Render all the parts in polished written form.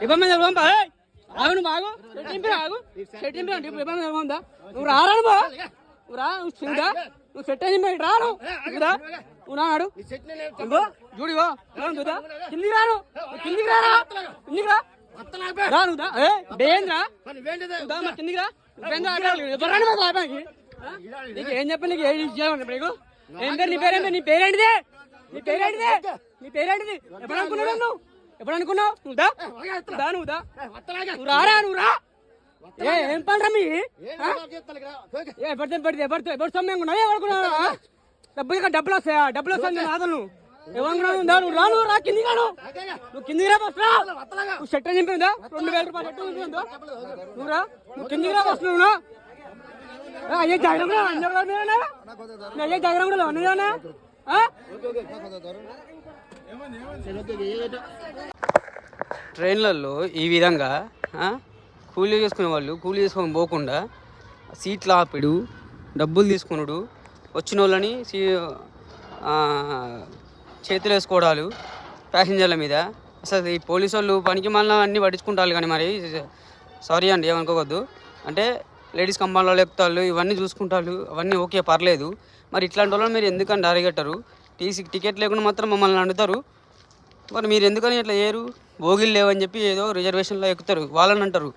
ఇబ్బంది ఆగు నువ్వు ఆగు ఆగు సెట్ ఇబ్బంది ఉందా నువ్వు రాను బా నువ్వు రా నువ్వు చిందా నువ్వు సెట్ అయింది రాను ఇదా నువ్వు నాడు చూడిగో చూదా కిందికి రాను కిందికి రారా కిందికి రా రానుదా బేంద్రా కిందికి రా నీకు ఏం చెప్పి నీకు ఏం ఇచ్చేయాలి నీకు ఏం పేరు నీ పేరేంటి నీ పేరేంటిదే నీ పేరేంటిదే నీ పేరేంటిది ఎప్పుడు అనుకున్నావు నువ్వు ఎప్పుడు అనుకున్నావు నువ్వు దా నువ్వు దా నువ్వు రారా నువ్వు రా ఏం పని మీ ఎవరు సొమ్మ ఉన్నావు ఎవరుకున్నావు డబ్బులు వస్తాయా డబ్బులు వస్తాయి ఆదలు ఎవరుకున్నావు నువ్వు రా నువ్వు రా కిందికి రాను నువ్వు కిందికి రా బస్ రా నువ్వు షట్ట నింపిందా 2000 రూపాయలు షట్ట నింపిందా నువ్వు రా నువ్వు కిందికి రా బస్ నువ్వు అయ్యే జాగ్రత్త అయ్యే జాగ్రత్త అన్నదానా ట్రైన్లలో ఈ విధంగా కూలీ చేసుకునే వాళ్ళు కూలీ చేసుకొని పోకుండా సీట్లు ఆపిడు డబ్బులు తీసుకున్నాడు వచ్చిన వాళ్ళని చేతులు వేసుకోవడాలు ప్యాసింజర్ల మీద అసలు ఈ పోలీసు వాళ్ళు పనికి మళ్ళీ అన్నీ పట్టించుకుంటారు కానీ మరి సారీ అండి ఏమనుకోవద్దు అంటే లేడీస్ కంపాలలో ఎక్కుతాళ్ళు ఇవన్నీ చూసుకుంటారు అవన్నీ ఓకే పర్లేదు మరి ఇట్లాంటి వాళ్ళని మీరు ఎందుకని అరిగట్టరు టికెట్ లేకుండా మాత్రం మమ్మల్ని అడుగుతారు మరి మీరు ఎందుకని ఇట్లా చేయరు భోగిలు లేవని చెప్పి ఏదో రిజర్వేషన్లో ఎక్కుతారు వాళ్ళని అంటారు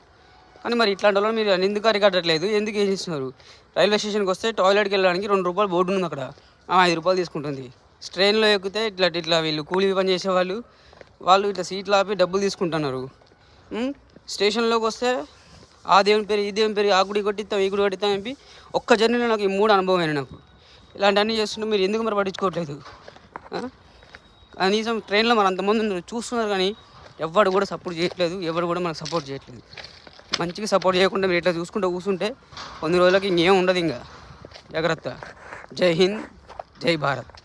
కానీ మరి ఇట్లాంటి వాళ్ళని మీరు ఎందుకు అరికట్టట్లేదు ఎందుకు ఏం చేస్తున్నారు రైల్వే స్టేషన్కి వస్తే టాయిలెట్కి వెళ్ళడానికి 2 రూపాయలు బోర్డు ఉంది అక్కడ 5 రూపాయలు తీసుకుంటుంది ట్రైన్లో ఎక్కితే ఇట్లా వీళ్ళు కూలీ పని చేసేవాళ్ళు వాళ్ళు ఇట్లా సీట్లు ఆపి డబ్బులు తీసుకుంటున్నారు స్టేషన్లోకి వస్తే ఆ దేవుని పేరు ఈ దేవుని పేరు ఆ గుడి కొట్టిస్తాం ఈ గుడి కొట్టిస్తాం చెప్పి ఒక్క జర్నీలో నాకు ఈ 3 అనుభవం అయినా నాకు ఇలాంటివన్నీ చేస్తుంటే మీరు ఎందుకు మరి పట్టించుకోవట్లేదు కనీసం ట్రైన్లో మరి అంతమంది చూస్తున్నారు కానీ ఎవరు కూడా సపోర్ట్ చేయట్లేదు ఎవరు కూడా మనకు సపోర్ట్ చేయట్లేదు మంచిగా సపోర్ట్ చేయకుండా మీరు ఇట్లా చూసుకుంటూ కూర్చుంటే కొన్ని రోజులకి ఇంకేం ఉండదు ఇంకా జాగ్రత్త జై హింద్ జై భారత్